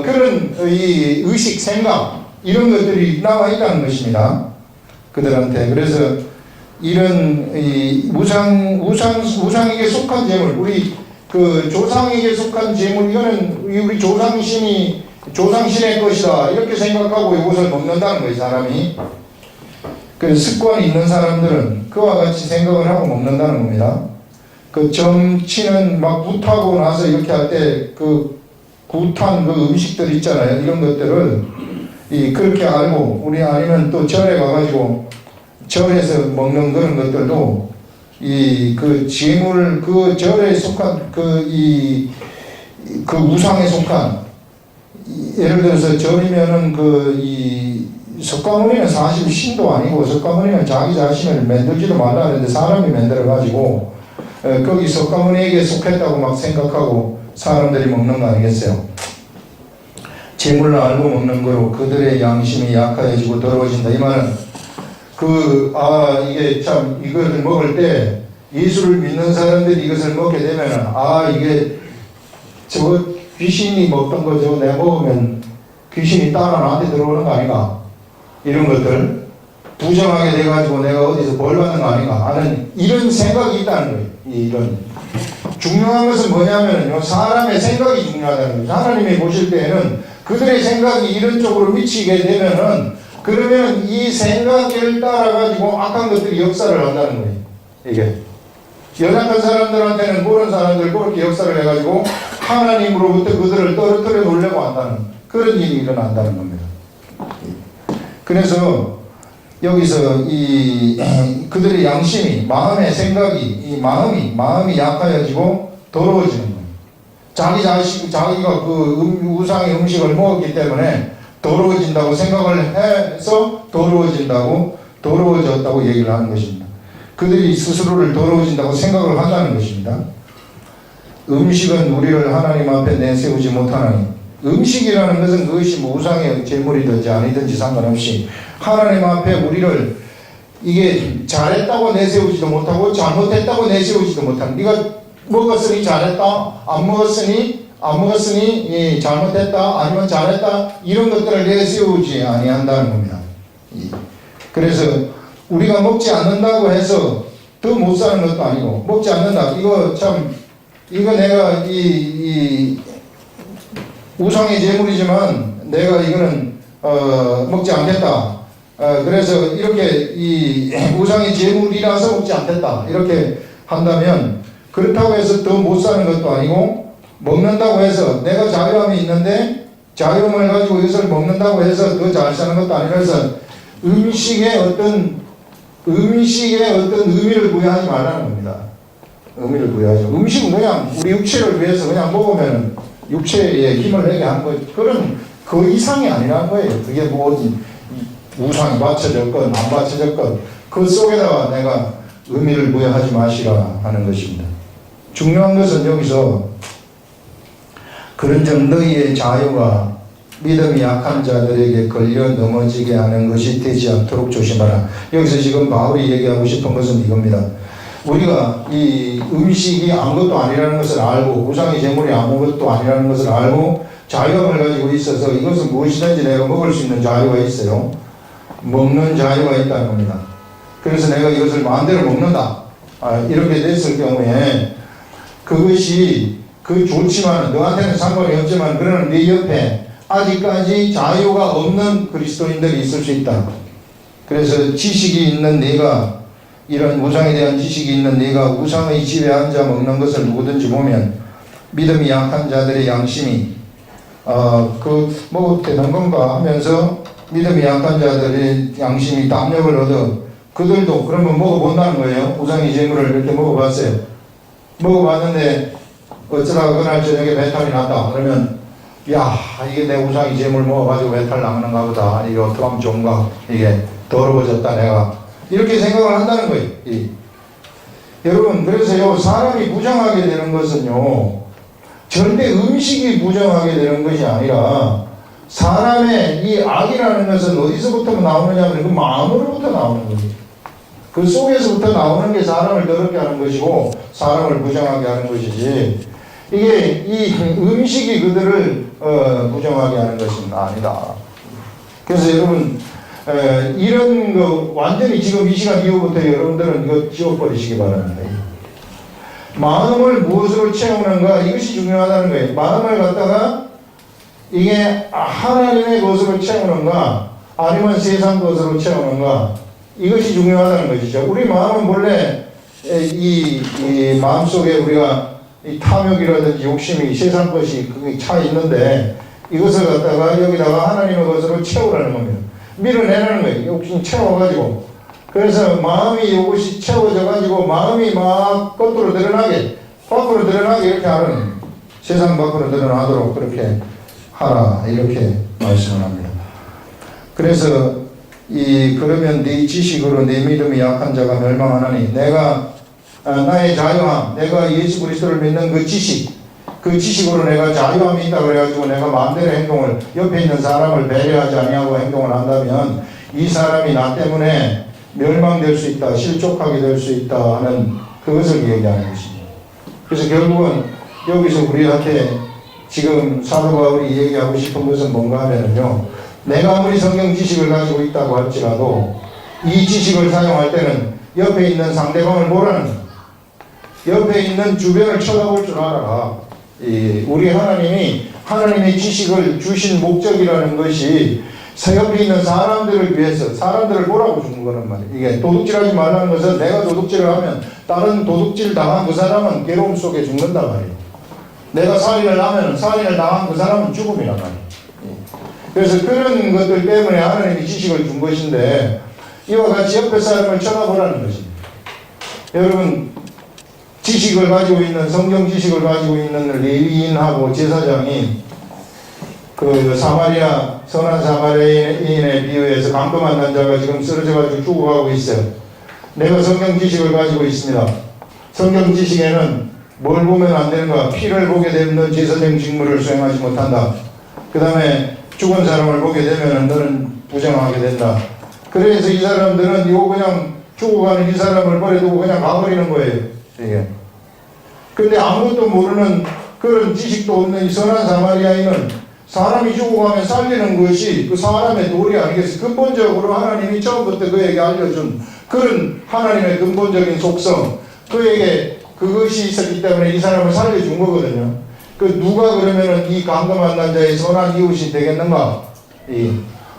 그런 이 의식 생각 이런 것들이 나와 있다는 것입니다. 그들한테. 그래서 이런 이 우상에게 속한 제물, 우리 그 조상에게 속한 제물, 이거는 우리 조상신의 것이다 이렇게 생각하고 이것을 먹는다는 거예요. 사람이. 그 습관이 있는 사람들은 그와 같이 생각을 하고 먹는다는 겁니다. 그 점치는 막 굿하고 나서 이렇게 할 때 그 굿한 그 음식들 있잖아요. 이런 것들을 그렇게 알고 우리 아니면 또 절에 가가지고 절에서 먹는 그런 것들도 그 제물 그 절에 속한 그 우상에 속한 예를 들어서 절이면은 석가모니는 사실 신도 아니고 석가모니는 자기 자신을 만들지도 말라 하는데 사람이 만들어가지고 거기 석가모니에게 속했다고 막 생각하고 사람들이 먹는 거 아니겠어요? 재물을 알고 먹는 거로 그들의 양심이 약해지고 더러워진다. 이 말은 이게 참 이것을 먹을 때 예수를 믿는 사람들이 이것을 먹게 되면 이게 저 귀신이 먹던 거 저거 내가 먹으면 귀신이 따라 나한테 들어오는 거 아닌가? 이런 것들 부정하게 돼가지고 내가 어디서 벌 받는 거 아닌가 하는 이런 생각이 있다는 거예요. 이런 중요한 것은 뭐냐면요, 사람의 생각이 중요하다는 거예요. 하나님이 보실 때에는 그들의 생각이 이런 쪽으로 미치게 되면은 그러면 이 생각을 따라가지고 악한 것들이 역사를 한다는 거예요. 이게 연약한 사람들한테는 그런 사람들 그렇게 역사를 해가지고 하나님으로부터 그들을 떨어뜨려 놓으려고 한다는 그런 일이 일어난다는 겁니다. 그래서 여기서 이 그들의 양심이, 마음의 생각이, 이 마음이 약해지고 더러워지는 거예요. 자기가 그 우상의 음식을 먹었기 때문에 더러워진다고 생각을 해서 더러워졌다고 얘기를 하는 것입니다. 그들이 스스로를 더러워진다고 생각을 한다는 것입니다. 음식은 우리를 하나님 앞에 내세우지 못하나니, 음식이라는 것은 그것이 뭐 우상의 제물이든지 아니든지 상관없이 하나님 앞에 우리를 이게 잘했다고 내세우지도 못하고 잘못했다고 내세우지도 못하는, 네가 먹었으니 잘했다, 안 먹었으니 잘못했다, 아니면 잘했다, 이런 것들을 내세우지 아니한다는 겁니다. 그래서 우리가 먹지 않는다고 해서 더 못 사는 것도 아니고, 먹지 않는다, 이거 내가 이 우상의 제물이지만 내가 이거는 먹지 않겠다. 그래서 이렇게 이 우상의 제물이라서 먹지 않겠다. 이렇게 한다면 그렇다고 해서 더 못 사는 것도 아니고, 먹는다고 해서 내가 자유함이 있는데 자유함을 가지고 이것을 먹는다고 해서 더 잘 사는 것도 아니라서 음식에 어떤 의미를 부여하지 말라는 겁니다. 의미를 부여하죠. 음식은 그냥 우리 육체를 위해서 그냥 먹으면 육체에 힘을 내게 하는 거, 그런 그 이상이 아니라는 거예요. 그게 뭐 우상이 받쳐졌건 안 받쳐졌건 그 속에다가 내가 의미를 부여하지 마시라 하는 것입니다. 중요한 것은 여기서 그런즉 너희의 자유가 믿음이 약한 자들에게 걸려 넘어지게 하는 것이 되지 않도록 조심하라. 여기서 지금 바울이 얘기하고 싶은 것은 이겁니다. 우리가 이 음식이 아무것도 아니라는 것을 알고, 우상의 제물이 아무것도 아니라는 것을 알고 자유함을 가지고 있어서 이것은 무엇이든지 내가 먹을 수 있는 자유가 있어요. 먹는 자유가 있다는 겁니다. 그래서 내가 이것을 마음대로 먹는다, 이렇게 됐을 경우에 그것이 좋지만 너한테는 상관이 없지만 그러나 네 옆에 아직까지 자유가 없는 그리스도인들이 있을 수 있다. 그래서 지식이 있는 네가, 이런 우상에 대한 지식이 있는 네가 우상의 집에 앉아 먹는 것을 누구든지 보면 믿음이 약한 자들의 양심이 먹어도 되는 건가 하면서 믿음이 약한 자들의 양심이 담력을 얻어 그들도 그러면 먹어본다는 거예요. 우상의 제물을 이렇게 먹어봤어요. 먹어봤는데 어쩌다가 그날 저녁에 배탈이 났다. 그러면 야, 이게 내 우상의 제물 먹어가지고 배탈 나는가 보다. 이게 어떻게 하면 좋은가. 이게 더러워졌다 내가. 이렇게 생각을 한다는 거예요. 여러분, 그래서요, 사람이 부정하게 되는 것은요, 절대 음식이 부정하게 되는 것이 아니라 사람의 이 악이라는 것은 어디서부터 나오느냐 하면 그 마음으로부터 나오는 거예요. 그 속에서부터 나오는 게 사람을 더럽게 하는 것이고 사람을 부정하게 하는 것이지, 이게 이 음식이 그들을 부정하게 하는 것은 아니다. 그래서 여러분, 이런 거 완전히 지금 이 시간 이후부터 여러분들은 이거 지워버리시기 바랍니다. 마음을 무엇으로 채우는가, 이것이 중요하다는 거예요. 마음을 갖다가 이게 하나님의 것으로 채우는가 아니면 세상 것으로 채우는가, 이것이 중요하다는 것이죠. 우리 마음은 본래 이 마음속에 우리가 이 탐욕이라든지 욕심이, 세상 것이 그게 차 있는데 이것을 갖다가 여기다가 하나님의 것으로 채우라는 겁니다. 밀어내라는 거예요. 욕심 채워가지고. 그래서 마음이 이것이 채워져가지고 마음이 막 밖으로 드러나게 이렇게 하는, 세상 밖으로 드러나도록 그렇게 하라, 이렇게 말씀을 합니다. 그래서 그러면 네 지식으로 네 믿음이 약한 자가 멸망하나니, 내가 나의 자유함, 내가 예수 그리스도를 믿는 그 지식으로 내가 자유함이 있다 그래가지고 내가 마음대로 행동을, 옆에 있는 사람을 배려하지 아니하고 행동을 한다면 이 사람이 나 때문에 멸망될 수 있다, 실족하게 될 수 있다 하는 그것을 얘기하는 것입니다. 그래서 결국은 여기서 우리한테 지금 사도 바울이 얘기하고 싶은 것은 뭔가 하면요, 내가 아무리 성경 지식을 가지고 있다고 할지라도 이 지식을 사용할 때는 옆에 있는 상대방을 보라는 거예요. 옆에 있는 주변을 쳐다볼 줄 알아라. 우리 하나님의 지식을 주신 목적이라는 것이 옆에 있는 사람들을 위해서 사람들을 보라고 준 거란 말이에요. 이게 도둑질하지 말라는 것은 내가 도둑질을 하면 다른 도둑질 당한 그 사람은 괴로움 속에 죽는단 말이에요. 내가 살인을 하면 살인을 당한 그 사람은 죽음이란 말이에요. 그래서 그런 것들 때문에 하나님이 지식을 준 것인데 이와 같이 옆에 사람을 쳐다보라는 것입니다. 여러분 지식을 가지고 있는 성경 지식을 가지고 있는 레위인하고 제사장이 그 선한 사마리아인에 비유해서 감금한 남자가 지금 쓰러져 가지고 죽어가고 있어요. 내가 성경 지식을 가지고 있습니다. 성경 지식에는 뭘 보면 안 되는가? 피를 보게 되면 넌 제사장 직무를 수행하지 못한다. 그 다음에 죽은 사람을 보게 되면 너는 부정하게 된다. 그래서 이 사람들은 이거 그냥 죽어가는 이 사람을 버려두고 그냥 가버리는 거예요. 이게. 근데 아무것도 모르는 그런 지식도 없는 이 선한 사마리아인은 사람이 죽어가면 살리는 것이 그 사람의 도리 아니겠어요? 근본적으로 하나님이 처음부터 그에게 알려준 그런 하나님의 근본적인 속성, 그에게 그것이 있었기 때문에 이 사람을 살려준 거거든요. 그 누가 그러면은 이 감금한 남자의 선한 이웃이 되겠는가?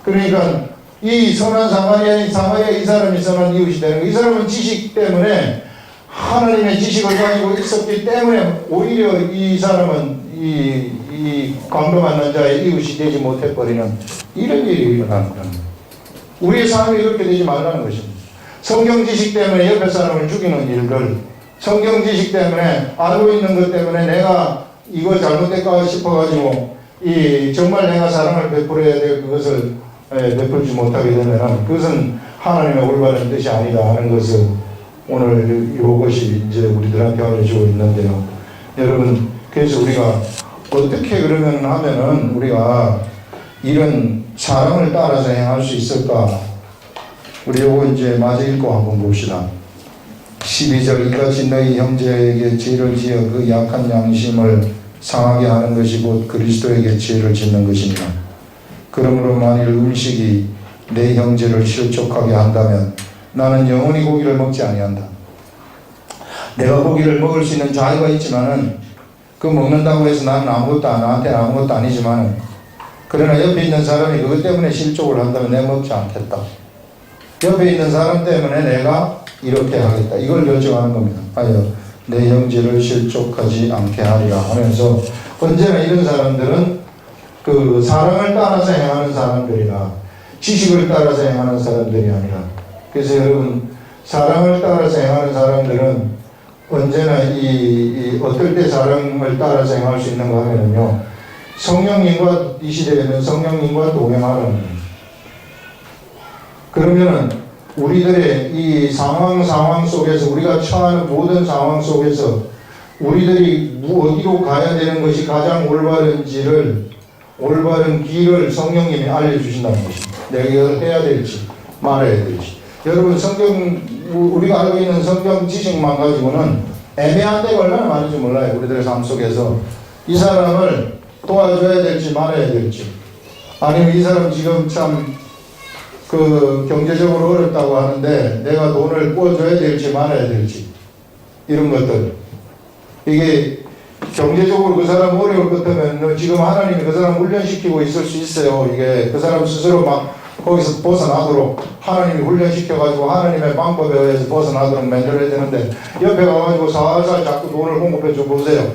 그러니까 이 선한 사마리아 이 사람이 선한 이웃이 되는 거. 이 사람은 지식 때문에 하나님의 지식을 가지고 있었기 때문에 오히려 이 사람은 이 감금한 남자의 이웃이 되지 못해버리는 이런 일이 일어나는 겁니다. 우리의 삶이 그렇게 되지 말라는 것입니다. 성경 지식 때문에 옆에 사람을 죽이는 일들, 성경 지식 때문에 알고 있는 것 때문에 내가 이거 잘못될까 싶어가지고 정말 내가 사랑을 베풀어야 될 그것을 베풀지 못하게 되면 그것은 하나님의 올바른 뜻이 아니다 하는 것을 오늘 이것이 이제 우리들한테 알려주고 있는데요. 여러분, 그래서 우리가 어떻게 그러면 하면은 우리가 이런 사랑을 따라서 행할 수 있을까? 우리 요거 이제 마저 읽고 한번 봅시다. 12절 이같이 너희 형제에게 죄를 지어 그 약한 양심을 상하게 하는 것이 곧 그리스도에게 죄를 짓는 것입니다. 그러므로 만일 음식이 내 형제를 실족하게 한다면 나는 영원히 고기를 먹지 아니한다. 내가 고기를 먹을 수 있는 자유가 있지만은 그 먹는다고 해서 나는 나한테 아무것도 아니지만은 그러나 옆에 있는 사람이 그것 때문에 실족을 한다면 내가 먹지 않겠다. 옆에 있는 사람 때문에 내가 이렇게 하겠다. 이걸 결정하는 겁니다. 하여 내 형제를 실족하지 않게 하리라 하면서 언제나 이런 사람들은 그 사랑을 따라서 행하는 사람들이라 지식을 따라서 행하는 사람들이 아니라 그래서 여러분 사랑을 따라서 행하는 사람들은 언제나 어떨 때 사랑을 따라서 행할 수 있는가 하면요 성령님과 이 시대에는 성령님과 동행하는 거예요. 그러면은 우리들의 이 상황 속에서 우리가 처하는 모든 상황 속에서 우리들이 어디로 가야 되는 것이 가장 올바른 길을 성령님이 알려주신다는 것입니다. 내가 이걸 해야 될지 말아야 될지. 여러분 우리가 알고 있는 성경 지식만 가지고는 애매한 데가 얼마나 많은지 몰라요. 우리들의 삶 속에서 이 사람을 도와줘야 될지 말아야 될지 아니면 이 사람 지금 참 경제적으로 어렵다고 하는데 내가 돈을 꿔줘야 될지 말아야 될지 이런 것들 이게 경제적으로 그 사람 어려울 것 같으면 지금 하나님이 그 사람 훈련시키고 있을 수 있어요. 이게 그 사람 스스로 막 거기서 벗어나도록 하나님이 훈련시켜가지고 하나님의 방법에 의해서 벗어나도록 만들어야 되는데 옆에 가가지고 살살 자꾸 돈을 공급해 줘 보세요.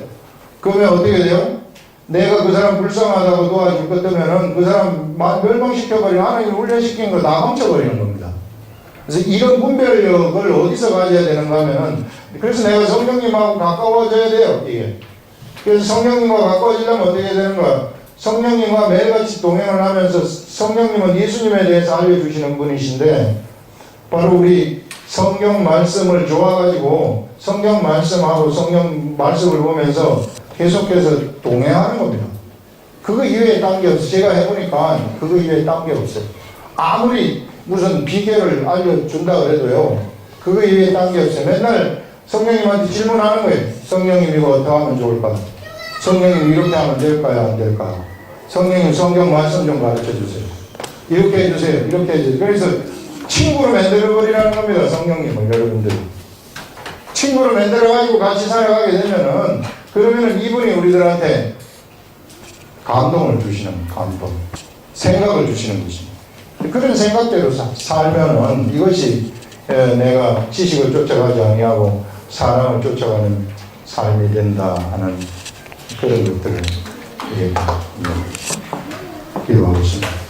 그러면 어떻게 돼요? 내가 그 사람 불쌍하다고 도와줄 것 같으면은 그 사람 멸망시켜버리고 하나님이 훈련시킨 거 다 훔쳐버리는 겁니다. 그래서 이런 분별력을 어디서 가져야 되는가 하면은 그래서 내가 성령님하고 가까워져야 돼요. 이게. 그래서 성령님과 가까워지려면 어떻게 되는가? 성령님과 매일같이 동행을 하면서 성령님은 예수님에 대해서 알려주시는 분이신데 바로 우리 성경 말씀을 좋아가지고 성경 말씀하고 성경 말씀을 보면서 계속해서 동행하는 겁니다. 그거 이외에 딴 게 없어요. 제가 해보니까 그거 이외에 딴 게 없어요. 아무리 무슨 비결을 알려준다 그래도요. 그거 이외에 딴 게 없어요. 맨날 성령님한테 질문하는 거예요. 성령님 이거 어떻게 하면 좋을까? 성령님 이렇게 하면 될까요? 안 될까요? 성령님 성경 말씀 좀 가르쳐 주세요. 이렇게 해주세요. 이렇게 해주세요. 그래서 친구로 만들어버리라는 겁니다. 성령님을 여러분들. 친구를 만들어가지고 같이 살아가게 되면은 그러면은 이분이 우리들한테 감동을 주시는 감동, 생각을 주시는 것입니다. 그런 생각대로 살면은 이것이 내가 지식을 쫓아가지 아니하고 사랑을 쫓아가는 삶이 된다 하는 그런 것들을 기도하고 있습니다.